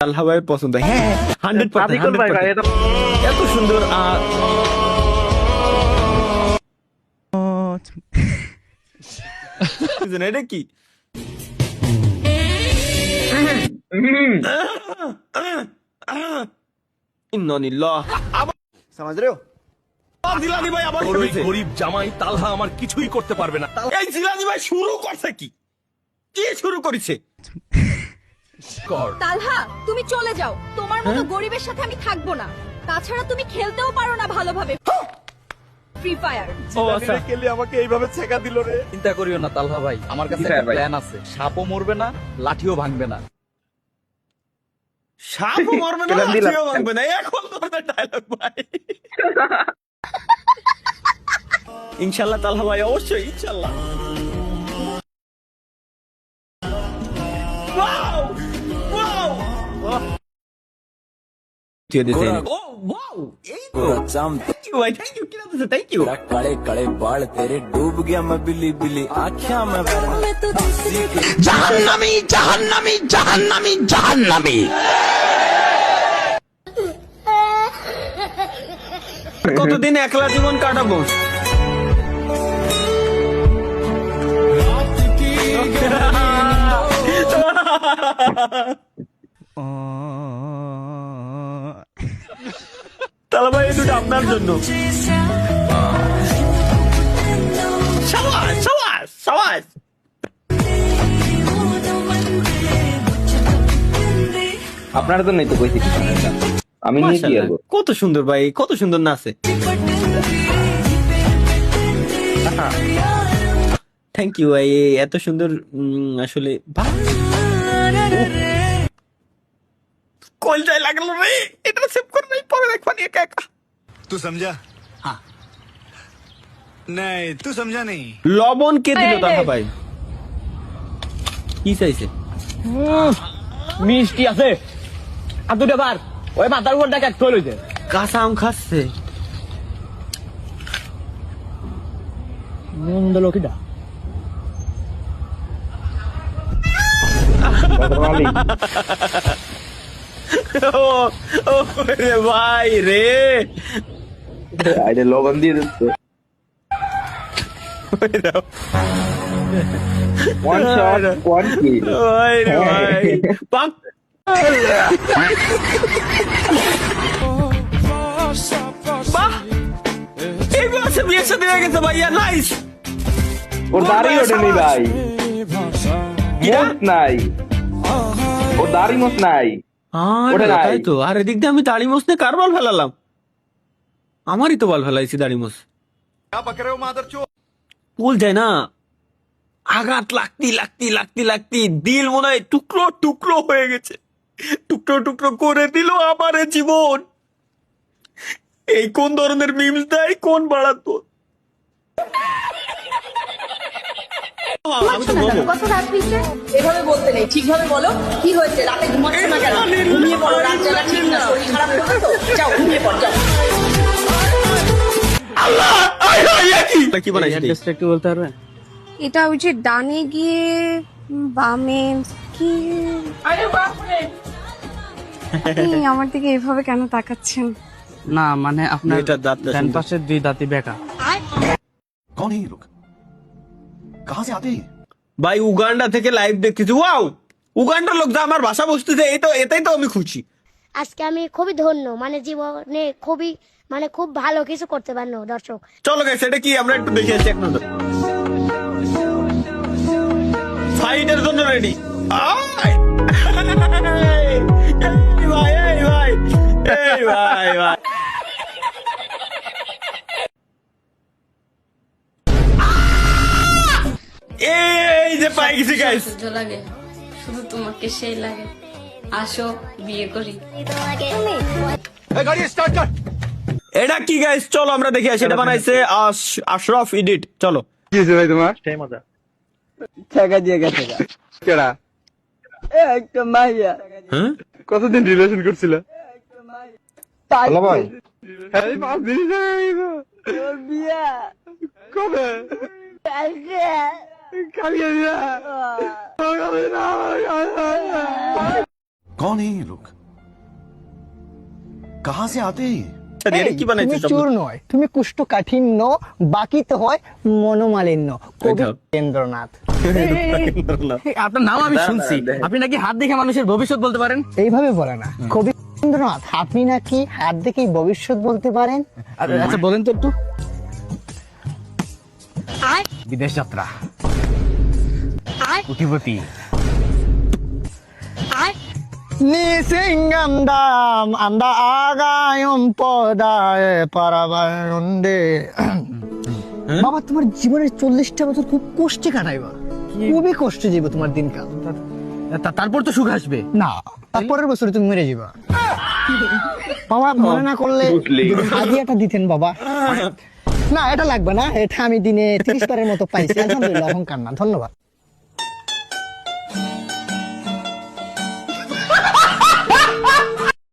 তালহা ভাই পছন্দ। হ্যাঁ 100% এত সুন্দর। এটা কি समझ रहे हो? জিলানি ভাই আবার গরিব জামাই তালহা আমার কিছুই করতে পারবে না। এই জিলানি ভাই শুরু করছে কি কি শুরু করেছে? তালহা তুমি চলে যাও, তোমার মতো গরিবের সাথে আমি থাকবো না। তাছাড়া তুমি খেলতেও পারো না ভালোভাবে ফ্রি ফায়ার। ও আচ্ছা, খেলে আমাকে এইভাবে ছেকা দিল রে। চিন্তা করিও না তালহা ভাই, আমার কাছে একটা প্ল্যান আছে। সাপও মরবে না, লাঠিও ভাঙবে না। সাপও মরবে না, লাঠিও ভাঙবে না, এখন তোমাদের ডায়লগ ভাই। ইনশাআল্লাহ তালহা ভাই, অবশ্যই ইনশাআল্লাহ। ওয়াও ওয়াও ও ওয়াও, এই তো থ্যাংক ইউ ভাই, থ্যাংক ইউ, কি নাম আছে? Thank you. काले काले बाल तेरे डूब गया मैं बिल्ली बिल्ली आँखियां में জাহান্নামী জাহান্নামী জাহান্নামী জাহান্নামী। কতদিন একলা জীবন কাটাবো? তাহলে ভাই এই দুটো আপনার জন্য। সাবাস সাবাস সাবাস। আপনার তো নাই তো কইছি আমি নিয়ে কি মাশাআল্লাহ, করব? কত সুন্দর ভাই, কত সুন্দর নাচে। থ্যাংক ইউ ভাই, এত সুন্দর। আসলে কলজায় লাগলো রে, এটা সেভ করে নাই, পরে দেখবানি একা একা। तू समझा? हाँ नहीं तू समझा नहीं। লবণ কে দিল তাহা ভাই? কি চাইছে? মিষ্টি আছে আর দুটো বার ওই মাথার উপর ডাক এক লইতে। কাঁচা আম খাচ্ছে। মন্দ লোকিটা ও ও রে ভাই রে, আইডে লবণ দিয়ে দিচ্ছে। ওয়ান শট ওয়ান কিল। ভাই রে ভাই পাক। বাহ, এই বয়সে বিয়ে শাদী হয়ে গেছে ভাইয়া, নাইস। ওর দাড়ি ওঠেনি ভাই, মোট নাই, ওর দাড়ি মোট নাই। ওটা নাই। তাই তো। আর এদিক দিয়ে আমি দাড়ি মোছ নিয়ে কার বাল ফেলালাম? আমারই তো বাল ফেলাইছি দাড়ি মোছ। ভুল যায় না, আঘাত লাগতি লাগতি লাগতি লাগতি দিল মনে হয় টুকরো টুকরো হয়ে গেছে, টুকরো টুকরো করে দিল আমার এ জীবন। এই কোন ধরনের মিমস দেয়, কোন বাড়াতো? আমি তো বলবো কথা রাখবিছে এভাবে বলতে নেই, ঠিকভাবে বলো। কি হয়েছে, রাতে ঘুমাচ্ছ না কেন? ঘুমিয়ে পড়ো, রাত জাগা ঠিক না, শরীর খারাপ করবে তো। যাও ঘুমিয়ে পড়, যাও। আল্লাহ, আয় আয় কি কি বানাইছিস? অ্যাড্রেসটা একটু বলতে পারবেন? এটা ওই যে ডানে গিয়ে বামে কি আপনি আমার দিকে এভাবে কেন তাকাচ্ছেন? না মানে আপনার মেয়েটার দাঁতটা ডান সুন্দর। পাশের দুই দাঁতই বেঁকা। कौन है ये लोग? कहाँ से आते हैं? ভাই উগান্ডা থেকে লাইভ দেখতেছি। ওয়াও, উগান্ডার লোক যা আমার ভাষা বুঝতেছে, এই তো, এটাই তো আমি খুশি। আজকে আমি খুবই ধন্য, মানে জীবনে খুবই মানে খুব ভালো কিছু করতে পারলো দর্শক। চলো গাইস, এটা কি আমরা একটু দেখে আসি এক নজর। ফাইটের জন্য রেডি। ভাই এই ভাই এই ভাই এই ভাই ভাই। এই যে পাই গেছি গাইস। লাগে শুধু তোমাকে সেই লাগে, আসো বিয়ে করি। गाड़ी स्टार्ट कर। এটা কি গাইস, চলো আমরা দেখে আসি। এটা বানাইছে আশরাফ এডিট। চলো। কি হয়েছে ভাই তোমার? ছেকা দিয়ে গেছে কেডা? একটা মাইয়া। হ্যাঁ, কতদিন রিলেশন করছিল? হ্যালো ভাই, হ্যাঁ 5 দিন বিয়া কবে? কালকে বিয়া। कौन है ये लोग कहाँ से आते हैं ये? এটা কি তুমি বানাইছিস চোর নয়, তুমি কুষ্ঠকাঠিন্য, বাকিতে হয় মনোমালিন্য। কবি দাও। রবীন্দ্রনাথ। আপনার নাম আমি শুনছি, আপনি নাকি হাত দেখে মানুষের ভবিষ্যৎ বলতে পারেন। এইভাবে বলে না, কবি রবীন্দ্রনাথ আপনি নাকি হাত দেখেই ভবিষ্যৎ বলতে পারেন। আচ্ছা বলেন তো একটু। আর বিদেশ যাত্রা, আর কুটিপতি, আর নিসিংগান্দাম আন্দা আগায়ম পদায় পারাবায়ন্দে। বাবা তোমার জীবনের 40টা বছর খুব কষ্টে কাটাইবা, খুবই কষ্টে যাবে তোমার দিনকাল। তারপর তো সুখ আসবে। না, তারপরের বছরে তুমি মরে যাবা। বাবা মনে না করলে হাদিয়াটা দিতেন বাবা। না এটা লাগবে না, এটা আমি দিনে 30 বারের মতো পাইছি, আলহামদুলিল্লাহ, অহংকার না, ধন্যবাদ।